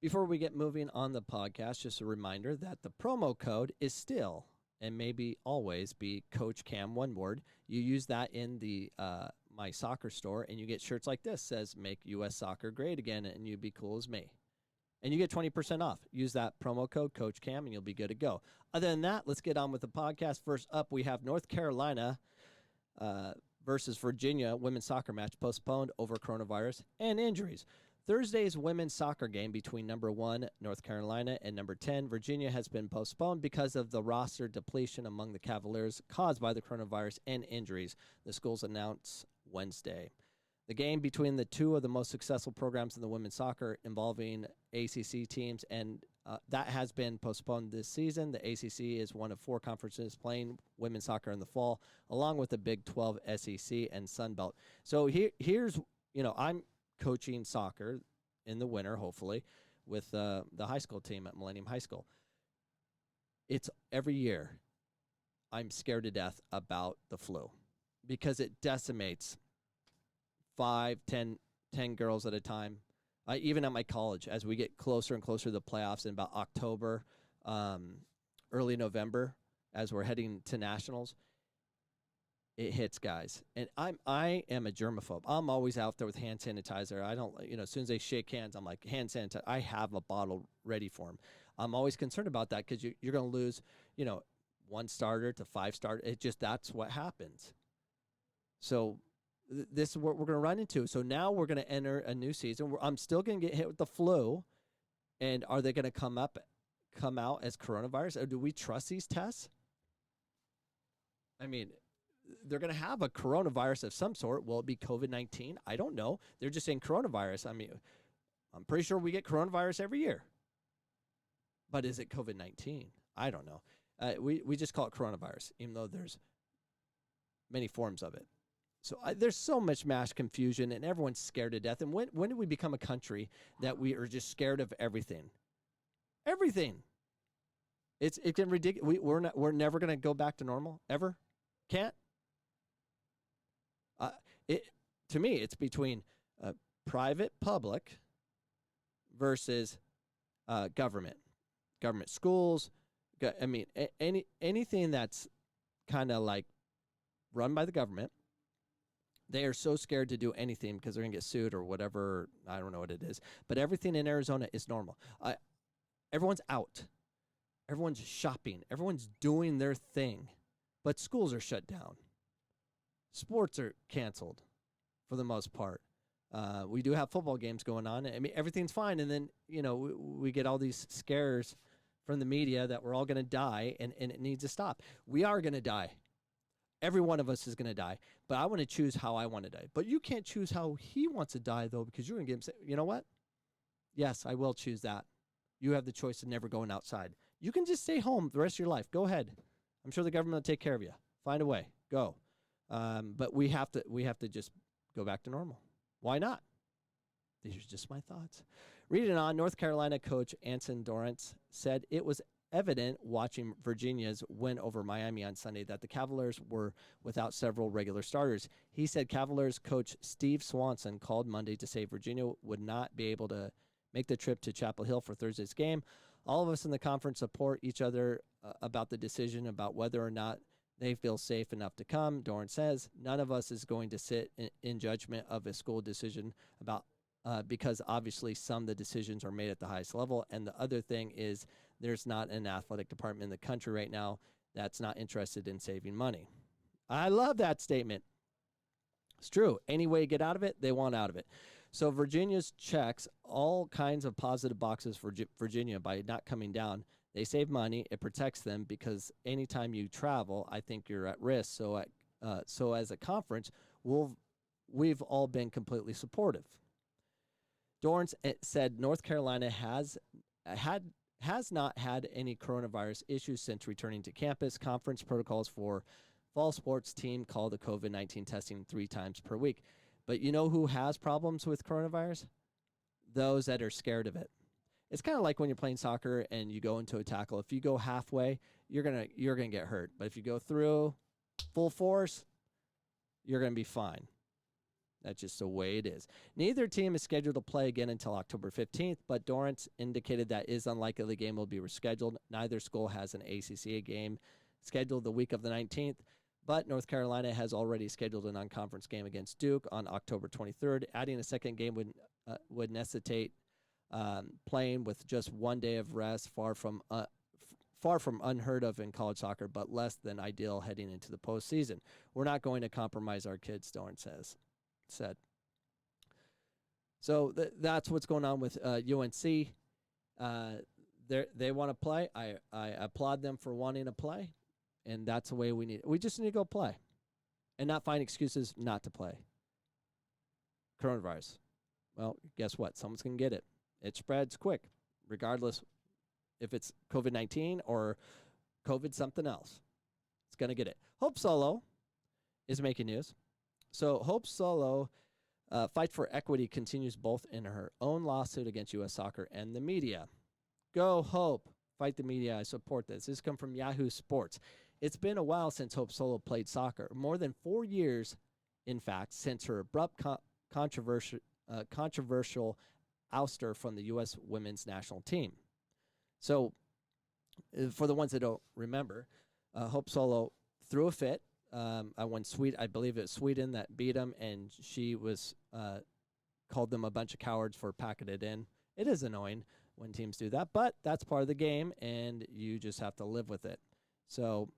Before we get moving on the podcast, just a reminder that the promo code is still and maybe always be Coach Cam, one word. You use that in the My Soccer store, and you get shirts like this, says "Make U.S. Soccer Great Again," and you'd be cool as me. And you get 20% off. Use that promo code, Coach Cam, and you'll be good to go. Other than that, let's get on with the podcast. First up, we have North Carolina versus Virginia women's soccer match postponed over coronavirus and injuries. Thursday's women's soccer game between number 1, North Carolina, and number 10, Virginia, has been postponed because of the roster depletion among the Cavaliers caused by the coronavirus and injuries, the schools announced Wednesday. The game between the two of the most successful programs in the women's soccer involving ACC teams, and that has been postponed this season. The ACC is one of 4 conferences playing women's soccer in the fall, along with the Big 12, SEC, and Sun Belt. So here's, I'm coaching soccer in the winter, hopefully, with the high school team at Millennium High School. It's every year I'm scared to death about the flu because it decimates 5, 10 girls at a time. Even at my college, as we get closer and closer to the playoffs in about October, early November, as we're heading to nationals, it hits guys. And I am a germaphobe. I'm always out there with hand sanitizer. I don't, as soon as they shake hands, I'm like, hand sanitizer. I have a bottle ready for them. I'm always concerned about that because you're going to lose, 1 starter to 5 starters. That's what happens. So this is what we're going to run into. So now we're going to enter a new season. I'm still going to get hit with the flu. And are they going to come out as coronavirus? Or do we trust these tests? I mean, they're going to have a coronavirus of some sort. Will it be COVID-19? I don't know. They're just saying coronavirus. I mean, I'm pretty sure we get coronavirus every year. But is it COVID-19? I don't know. We just call it coronavirus, even though there's many forms of it. So there's so much mass confusion, and everyone's scared to death. And when did we become a country that we are just scared of everything? Everything. It's getting ridiculous. We're never going to go back to normal ever. Can't. To me, it's between private, public versus government schools. I mean, anything that's kind of like run by the government. They are so scared to do anything because they're going to get sued or whatever. I don't know what it is. But everything in Arizona is normal. Everyone's out. Everyone's shopping. Everyone's doing their thing. But schools are shut down. Sports are canceled for the most part. We do have football games going on. I mean, everything's fine. And then, we get all these scares from the media that we're all going to die, and it needs to stop. We are going to die. Every one of us is going to die, but I want to choose how I want to die. But you can't choose how he wants to die, though, because you're going to give him, you know what? Yes, I will choose that. You have the choice of never going outside. You can just stay home the rest of your life. Go ahead. I'm sure the government will take care of you. Find a way. Go. But we have to just go back to normal. Why not? These are just my thoughts. Reading on, North Carolina coach Anson Dorrance said it was evident watching Virginia's win over Miami on Sunday that the Cavaliers were without several regular starters. He said Cavaliers coach Steve Swanson called Monday to say Virginia would not be able to make the trip to Chapel Hill for Thursday's game. All of us in the conference support each other about the decision about whether or not they feel safe enough to come. Dorrance says none of us is going to sit in judgment of a school decision about because obviously some of the decisions are made at the highest level. And the other thing is there's not an athletic department in the country right now that's not interested in saving money. I love that statement. It's true. Any way to get out of it, they want out of it. So Virginia's checks all kinds of positive boxes for Virginia by not coming down. They save money. It protects them because anytime you travel, I think you're at risk. So as a conference, we've all been completely supportive. Dorrance said North Carolina has not had any coronavirus issues since returning to campus. Conference protocols for fall sports team call the COVID-19 testing 3 times per week. But you know who has problems with coronavirus? Those that are scared of it. It's kind of like when you're playing soccer and you go into a tackle. If you go halfway, you're gonna get hurt. But if you go through full force, you're gonna be fine. That's just the way it is. Neither team is scheduled to play again until October 15th, but Dorrance indicated that it is unlikely the game will be rescheduled. Neither school has an ACCA game scheduled the week of the 19th, but North Carolina has already scheduled a non-conference game against Duke on October 23rd. Adding a second game would necessitate playing with just 1 day of rest, far from unheard of in college soccer, but less than ideal heading into the postseason. We're not going to compromise our kids, Dorrance said. So that's what's going on with UNC. They want to play. I applaud them for wanting to play, and that's the way we need it. We just need to go play and not find excuses not to play. Coronavirus. Well, guess what? Someone's going to get it. It spreads quick, regardless if it's COVID-19 or COVID something else. It's going to get it. Hope Solo is making news. So Hope Solo fight for equity continues both in her own lawsuit against U.S. Soccer and the media. Go Hope. Fight the media. I support this. This comes from Yahoo Sports. It's been a while since Hope Solo played soccer. More than 4 years, in fact, since her abrupt controversial ouster from the U.S. women's national team. So for the ones that don't remember, Hope Solo threw a fit. I believe it was Sweden that beat them, and she was called them a bunch of cowards for packing it in. It is annoying when teams do that, but that's part of the game, and you just have to live with it. So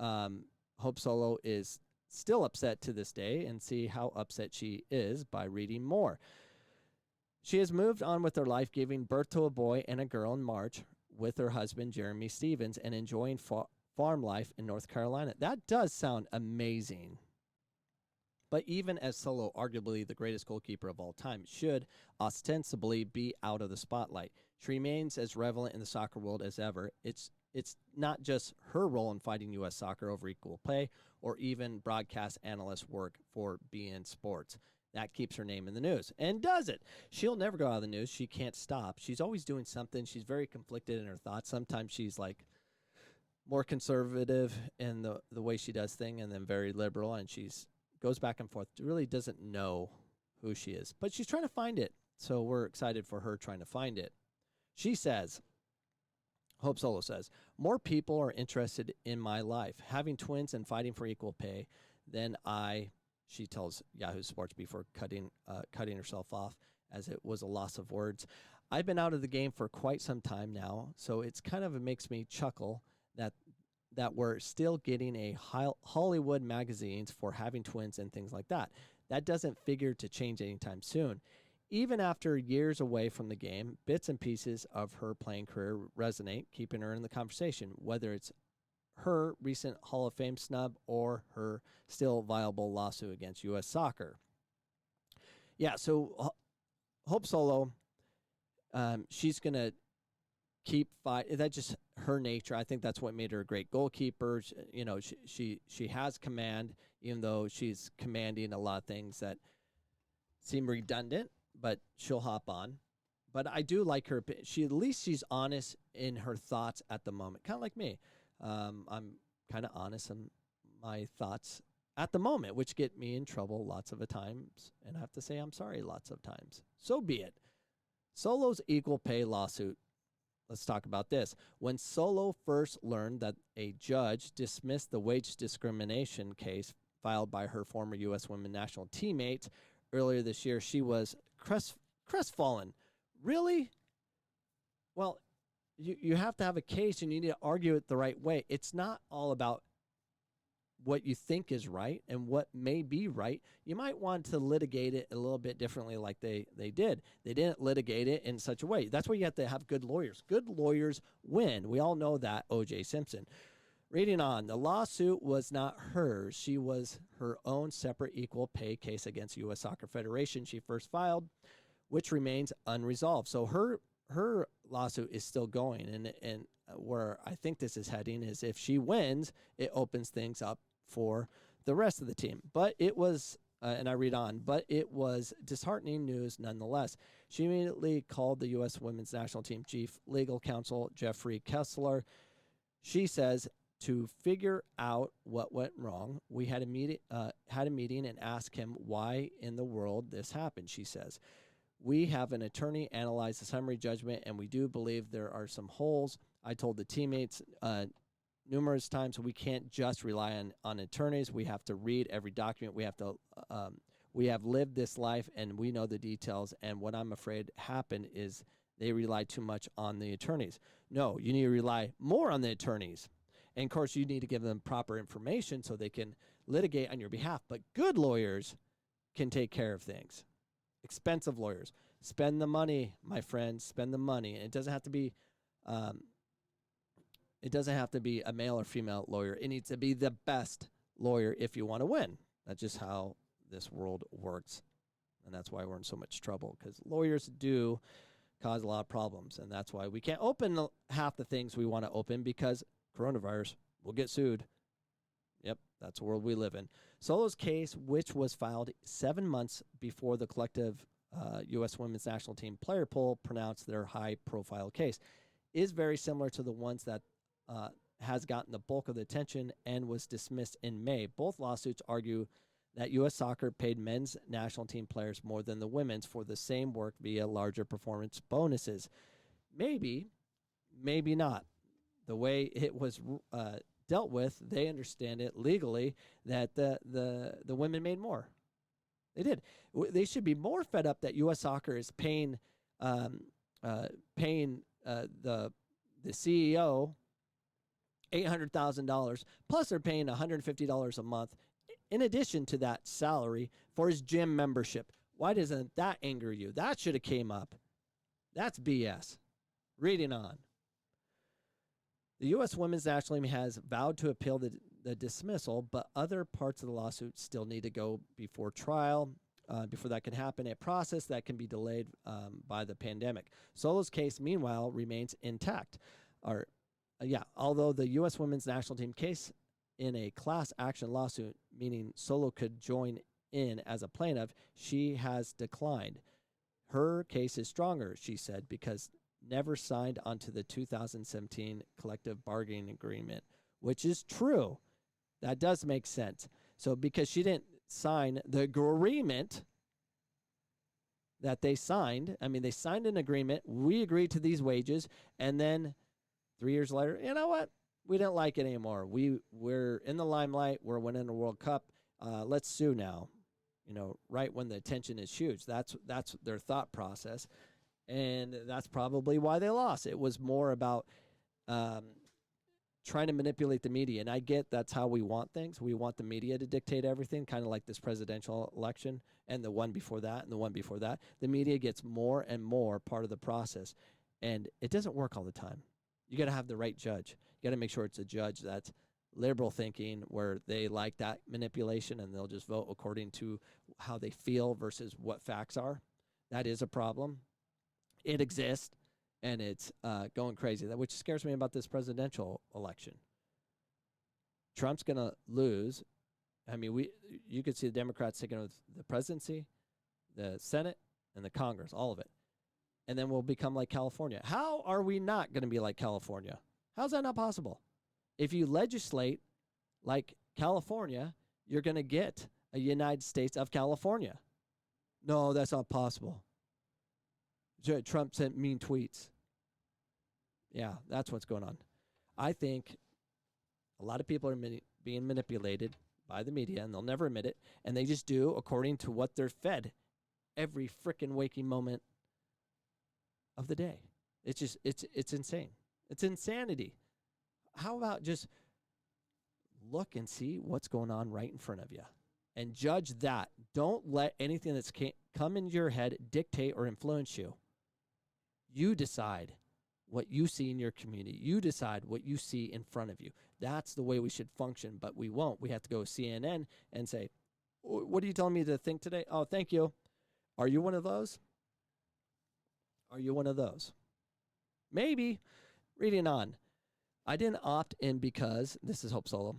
Hope Solo is still upset to this day, and see how upset she is by reading more. She has moved on with her life, giving birth to a boy and a girl in March with her husband, Jeremy Stevens, and enjoying farm life in North Carolina. That does sound amazing. But even as Solo, arguably the greatest goalkeeper of all time, should ostensibly be out of the spotlight, she remains as relevant in the soccer world as ever. It's not just her role in fighting U.S. soccer over equal pay or even broadcast analyst work for BN Sports. That keeps her name in the news, and does it. She'll never go out of the news. She can't stop. She's always doing something. She's very conflicted in her thoughts. Sometimes she's like more conservative in the way she does things, and then very liberal, and she's goes back and forth. She really doesn't know who she is, but she's trying to find it. So we're excited for her trying to find it. She says, Hope Solo says, more people are interested in my life, having twins and fighting for equal pay than she tells Yahoo Sports before cutting herself off, as it was a loss of words. I've been out of the game for quite some time now, so it's kind of, it makes me chuckle that we're still getting a Hollywood magazines for having twins and things like that. That doesn't figure to change anytime soon. Even after years away from the game, bits and pieces of her playing career resonate, keeping her in the conversation, whether it's her recent Hall of Fame snub or her still viable lawsuit against U.S. Soccer. Yeah, so Hope Solo, she's going to keep fighting. That's just her nature. I think that's what made her a great goalkeeper. She has command, even though she's commanding a lot of things that seem redundant, but she'll hop on. But I do like her. At least she's honest in her thoughts at the moment, kind of like me. I'm kind of honest in my thoughts at the moment, which get me in trouble lots of the times, and I have to say I'm sorry lots of times. So be it. Solo's equal pay lawsuit. Let's talk about this. When Solo first learned that a judge dismissed the wage discrimination case filed by her former U.S. women's national teammate earlier this year, she was crestfallen. Really? Well, you have to have a case, and you need to argue it the right way. It's not all about what you think is right and what may be right. You might want to litigate it a little bit differently like they did. They didn't litigate it in such a way. That's why you have to have good lawyers. Good lawyers win. We all know that, O.J. Simpson. Reading on, the lawsuit was not hers. She was her own separate equal pay case against U.S. Soccer Federation she first filed, which remains unresolved. So her lawsuit is still going, and where I think this is heading is if she wins, it opens things up for the rest of the team. But it was, and I read on, but it was disheartening news nonetheless. She immediately called the U.S. women's national team chief legal counsel, Jeffrey Kessler. She says, to figure out what went wrong. We had a meeting and asked him why in the world this happened, she says. We have an attorney analyze the summary judgment, and we do believe there are some holes. I told the teammates numerous times we can't just rely on attorneys. We have to read every document. We have lived this life, and we know the details. And what I'm afraid happened is they rely too much on the attorneys. No, you need to rely more on the attorneys. And, of course, you need to give them proper information so they can litigate on your behalf. But good lawyers can take care of things. Expensive lawyers. Spend the money, my friends. Spend the money. And it doesn't have to be a male or female lawyer. It needs to be the best lawyer if you want to win. That's just how this world works. And that's why we're in so much trouble, because lawyers do cause a lot of problems. And that's why we can't open half the things we want to open, because coronavirus will get sued. Yep, that's the world we live in. Solo's case, which was filed 7 months before the collective U.S. women's national team player poll pronounced their high-profile case, is very similar to the ones that has gotten the bulk of the attention and was dismissed in May. Both lawsuits argue that U.S. Soccer paid men's national team players more than the women's for the same work via larger performance bonuses. Maybe, maybe not. The way it was dealt with, they understand it legally that the women made more. They did. They should be more fed up that U.S. Soccer is paying the CEO $800,000, plus they're paying $150 a month in addition to that salary for his gym membership. Why doesn't that anger you? That should have came up. That's BS. Reading on. The U.S. women's national team has vowed to appeal the dismissal, but other parts of the lawsuit still need to go before trial. Before that can happen, a process that can be delayed by the pandemic. Solo's case, meanwhile, remains intact. Although the U.S. women's national team case in a class action lawsuit, meaning Solo could join in as a plaintiff, she has declined. Her case is stronger, she said, because never signed onto the 2017 collective bargaining agreement, which is true. That does make sense. So because she didn't sign the agreement that they signed, they signed an agreement, we agreed to these wages, and then 3 years later, you know what? We didn't like it anymore. We're in the limelight. We're winning the World Cup. Let's sue now. Right when the attention is huge. That's their thought process. And that's probably why they lost. It was more about trying to manipulate the media. And I get that's how we want things. We want the media to dictate everything, kind of like this presidential election and the one before that and the one before that. The media gets more and more part of the process. And it doesn't work all the time. You got to have the right judge. You got to make sure it's a judge that's liberal thinking, where they like that manipulation and they'll just vote according to how they feel versus what facts are. That is a problem. It exists, and it's going crazy, which scares me about this presidential election. Trump's going to lose. You could see the Democrats taking over the presidency, the Senate, and the Congress, all of it. And then we'll become like California. How are we not going to be like California? How's that not possible? If you legislate like California, you're going to get a United States of California. No, that's not possible. Trump sent mean tweets. Yeah, that's what's going on. I think a lot of people are being manipulated by the media, and they'll never admit it, and they just do according to what they're fed every frickin' waking moment of the day. It's insane. It's insanity. How about just look and see what's going on right in front of you and judge that. Don't let anything that's come into your head dictate or influence you. You decide what you see in your community. You decide what you see in front of you. That's the way we should function, but we won't. We have to go to CNN and say, what are you telling me to think today? Oh, thank you. Are you one of those? Are you one of those? Maybe. Reading on. I didn't opt in because, this is Hope Solo,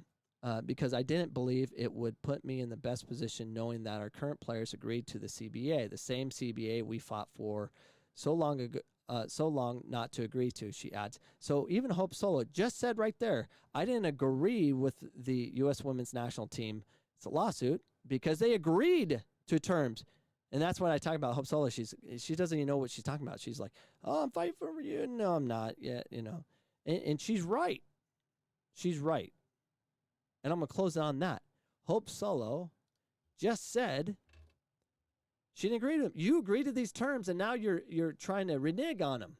because I didn't believe it would put me in the best position knowing that our current players agreed to the CBA, the same CBA we fought for so long so long not to agree to, she adds. So even Hope Solo just said right there, I didn't agree with the U.S. women's national team's lawsuit because they agreed to terms. And that's what I talk about. Hope Solo, she doesn't even know what she's talking about. She's like, oh, I'm fighting for you. No, I'm not yet, And she's right. She's right. And I'm going to close on that. Hope Solo just said she didn't agree to them. You agreed to these terms, and now you're trying to renege on them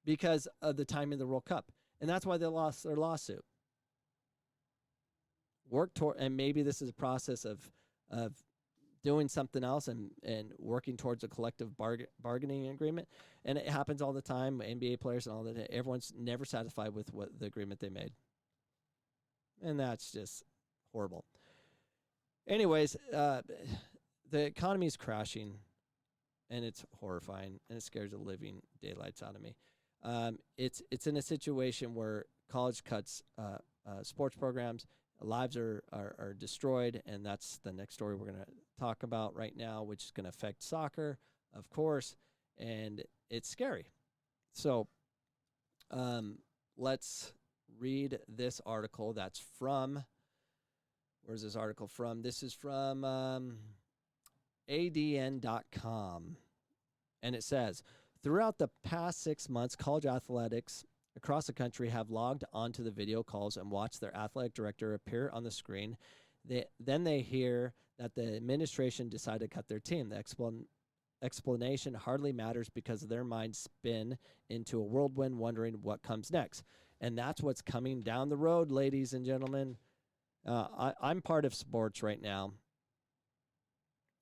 because of the timing of the World Cup. And that's why they lost their lawsuit. And maybe this is a process of doing something else and working towards a collective bargaining agreement. And it happens all the time. NBA players and all that. Everyone's never satisfied with what the agreement they made. And that's just horrible. Anyways, the economy is crashing, and it's horrifying, and it scares the living daylights out of me. It's in a situation where college cuts sports programs, lives are destroyed, and that's the next story we're going to talk about right now, which is going to affect soccer, of course, and it's scary. So let's read this article that's from, where's this article from? This is from ADN.com, and it says, throughout the past 6 months, college athletics across the country have logged onto the video calls and watched their athletic director appear on the screen. Then they hear that the administration decided to cut their team. The explanation hardly matters because their minds spin into a whirlwind wondering what comes next. And that's what's coming down the road, ladies and gentlemen. I'm part of sports right now,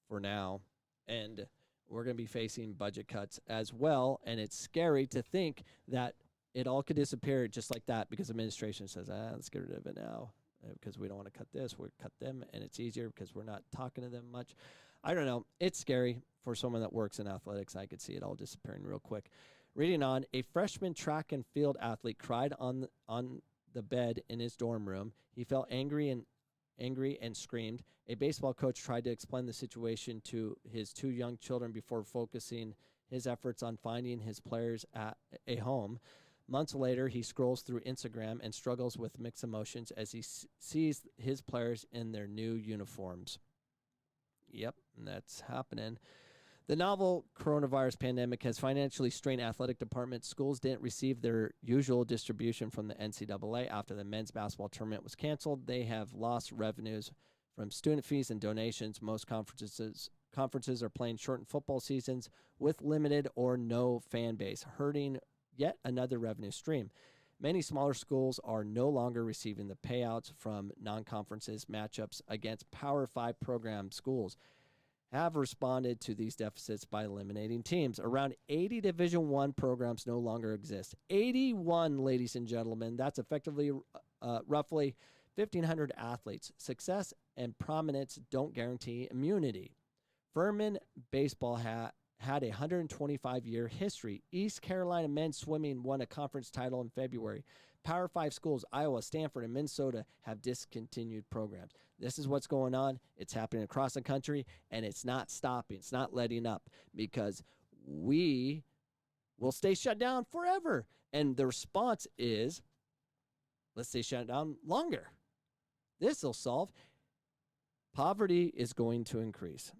for now, and we're going to be facing budget cuts as well. And it's scary to think that it all could disappear just like that because the administration says, let's get rid of it now because we don't want to cut this. We'll cut them, and it's easier because we're not talking to them much. I don't know. It's scary for someone that works in athletics. I could see it all disappearing real quick. Reading on, a freshman track and field athlete cried on the bed in his dorm room. He felt angry and screamed. A baseball coach tried to explain the situation to his 2 young children before focusing his efforts on finding his players at a home. Months later, he scrolls through Instagram and struggles with mixed emotions as he sees his players in their new uniforms. Yep, that's happening. The novel coronavirus pandemic has financially strained athletic departments. Schools didn't receive their usual distribution from the NCAA after the men's basketball tournament was canceled. They have lost revenues from student fees and donations. Most conferences are playing shortened football seasons with limited or no fan base, hurting yet another revenue stream. Many smaller schools are no longer receiving the payouts from non-conferences. Matchups against Power 5 program schools have responded to these deficits by eliminating teams. Around 80 Division I programs no longer exist. 81, ladies and gentlemen. That's effectively roughly 1,500 athletes. Success and prominence don't guarantee immunity. Furman baseball had a 125-year history. East Carolina men's swimming won a conference title in February. Power 5 schools, Iowa, Stanford, and Minnesota have discontinued programs. This is what's going on. It's happening across the country, and it's not stopping. It's not letting up because we will stay shut down forever. And the response is, let's stay shut down longer. This will solve. Poverty is going to increase.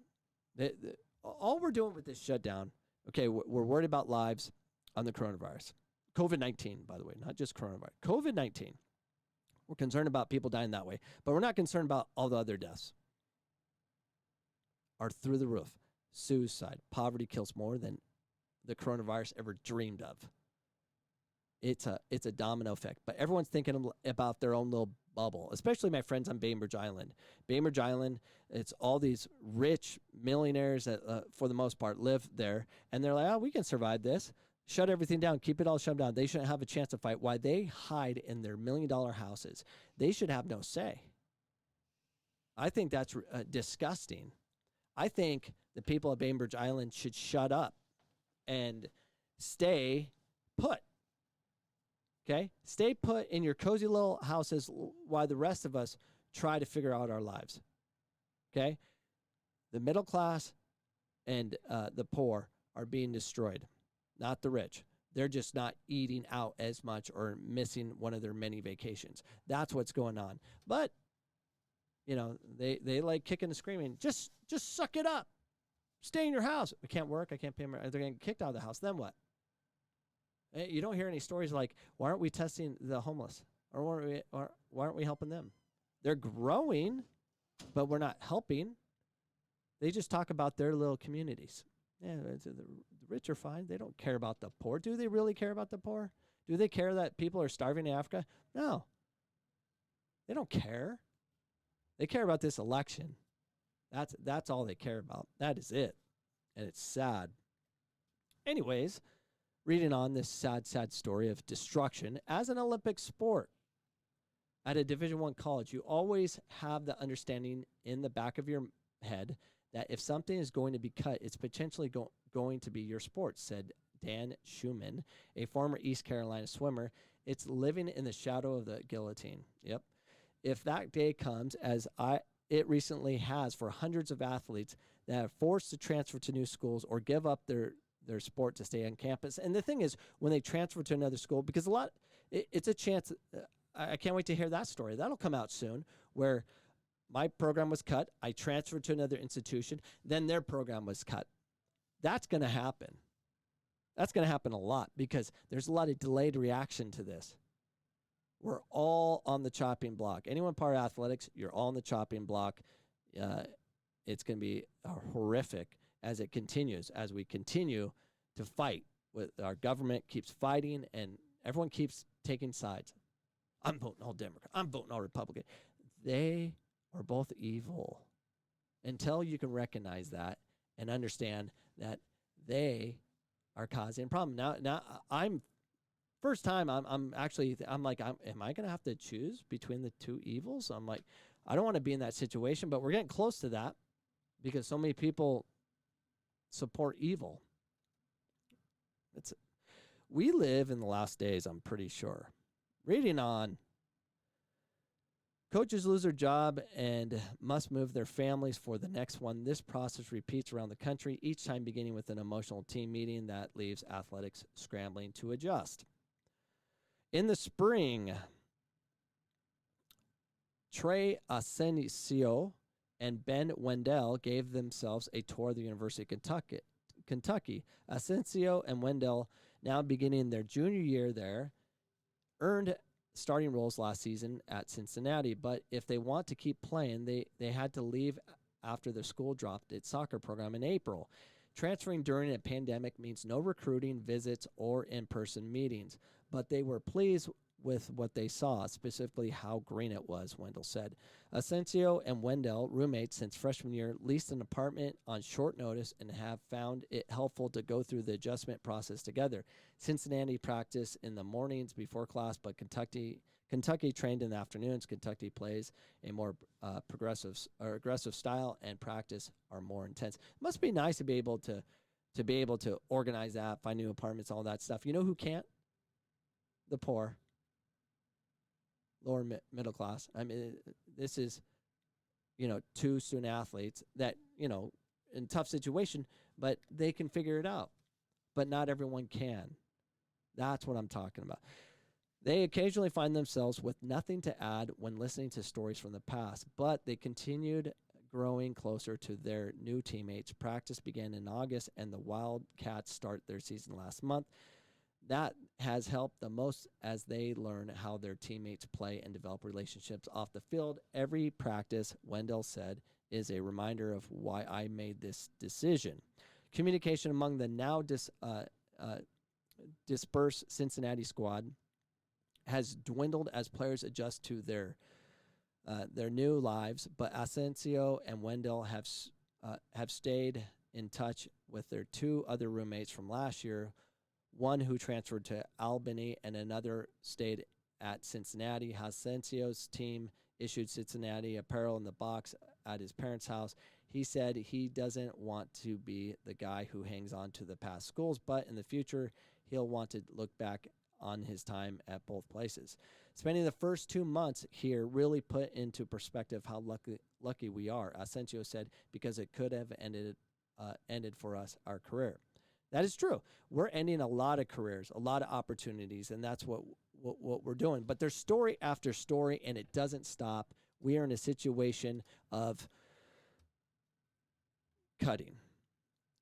All we're doing with this shutdown, okay, we're worried about lives on the coronavirus. COVID-19, by the way, not just coronavirus. COVID-19. We're concerned about people dying that way, but we're not concerned about all the other deaths. Are through the roof. Suicide. Poverty kills more than the coronavirus ever dreamed of. It's a domino effect, but everyone's thinking about their own little bubble, especially my friends on Bainbridge Island. Bainbridge Island, it's all these rich millionaires that, for the most part, live there, and they're like, we can survive this. Shut everything down. Keep it all shut down. They shouldn't have a chance to fight. Why they hide in their $1 million houses. They should have no say. I think that's disgusting. I think the people of Bainbridge Island should shut up and stay put. Okay? Stay put in your cozy little houses while the rest of us try to figure out our lives. Okay? The middle class and the poor are being destroyed. not the rich. They're just not eating out as much or missing one of their many vacations. That's what's going on. But, they like kicking and screaming. Just suck it up. Stay in your house. I can't work. I can't pay my. They're getting kicked out of the house. Then what? You don't hear any stories like, why aren't we testing the homeless? Or why aren't we helping them? They're growing, but we're not helping. They just talk about their little communities. Yeah, the rich are fine. They don't care about the poor. Do they really care about the poor? Do they care that people are starving in Africa? No. They don't care. They care about this election. That's all they care about. That is it. And it's sad. Anyways, reading on this sad story of destruction as an Olympic sport. At a Division I college, you always have the understanding in the back of your head that if something is going to be cut, it's potentially going to be your sport, said Dan Schumann, a former East Carolina swimmer. It's living in the shadow of the guillotine. Yep. If that day comes, as it recently has for hundreds of athletes that are forced to transfer to new schools or give up their sport to stay on campus. And the thing is, when they transfer to another school, because it's a chance, I can't wait to hear that story. That'll come out soon, where my program was cut, I transferred to another institution, then their program was cut. That's going to happen. That's going to happen a lot because there's a lot of delayed reaction to this. We're all on the chopping block. Anyone part of athletics, you're all on the chopping block. It's going to be horrific as it continues, as we continue to fight. With our government keeps fighting and everyone keeps taking sides. I'm voting all Democrat. I'm voting all Republican. They are both evil. Until you can recognize that and understand that they are causing a problem. Now I'm first time I'm like, am I going to have to choose between the two evils? I'm like, I don't want to be in that situation, but we're getting close to that because so many people support evil. We live in the last days, I'm pretty sure. Reading on, coaches lose their job and must move their families for the next one. This process repeats around the country, each time beginning with an emotional team meeting that leaves athletics scrambling to adjust. In the spring, Trey Asensio and Ben Wendell gave themselves a tour of the University of Kentucky. Asensio and Wendell, now beginning their junior year there, earned starting roles last season at Cincinnati, but if they want to keep playing, they had to leave after their school dropped its soccer program in April. Transferring during a pandemic means no recruiting, visits, or in-person meetings, but they were pleased with what they saw, specifically how green it was, Wendell said. Asensio and Wendell, roommates since freshman year, leased an apartment on short notice and have found it helpful to go through the adjustment process together. Cincinnati practiced in the mornings before class, but Kentucky trained in the afternoons. Kentucky plays a more aggressive style, and practice are more intense. It must be nice to be able to organize that, find new apartments, all that stuff. You know who can't? The poor. Lower middle class. I mean, this is, two student athletes that, in tough situation, but they can figure it out. But not everyone can. That's what I'm talking about. They occasionally find themselves with nothing to add when listening to stories from the past, but they continued growing closer to their new teammates. Practice began in August, and the Wildcats start their season last month. That has helped the most as they learn how their teammates play and develop relationships off the field. Every practice, Wendell said, is a reminder of why I made this decision. Communication among the now dispersed Cincinnati squad has dwindled as players adjust to their new lives, but Asensio and Wendell have stayed in touch with their two other roommates from last year, one who transferred to Albany and another stayed at Cincinnati. Asensio's team issued Cincinnati apparel in the box at his parents' house. He said he doesn't want to be the guy who hangs on to the past schools, but in the future, he'll want to look back on his time at both places. Spending the first 2 months here really put into perspective how lucky we are, Asensio said, because it could have ended for us our career. That is true. We're ending a lot of careers, a lot of opportunities, and that's what we're doing. But there's story after story, and it doesn't stop. We are in a situation of cutting.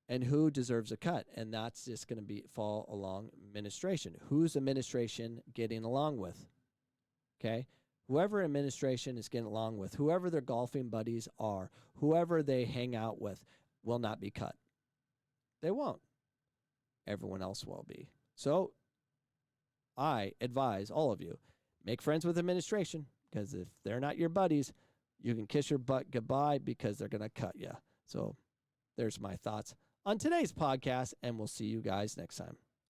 And who deserves a cut? And that's just going to fall along administration. Who's administration getting along with? Okay? Whoever administration is getting along with, whoever their golfing buddies are, whoever they hang out with will not be cut. They won't. Everyone else will be. So I advise all of you, make friends with administration, because if they're not your buddies, you can kiss your butt goodbye because they're going to cut you. So there's my thoughts on today's podcast, and we'll see you guys next time.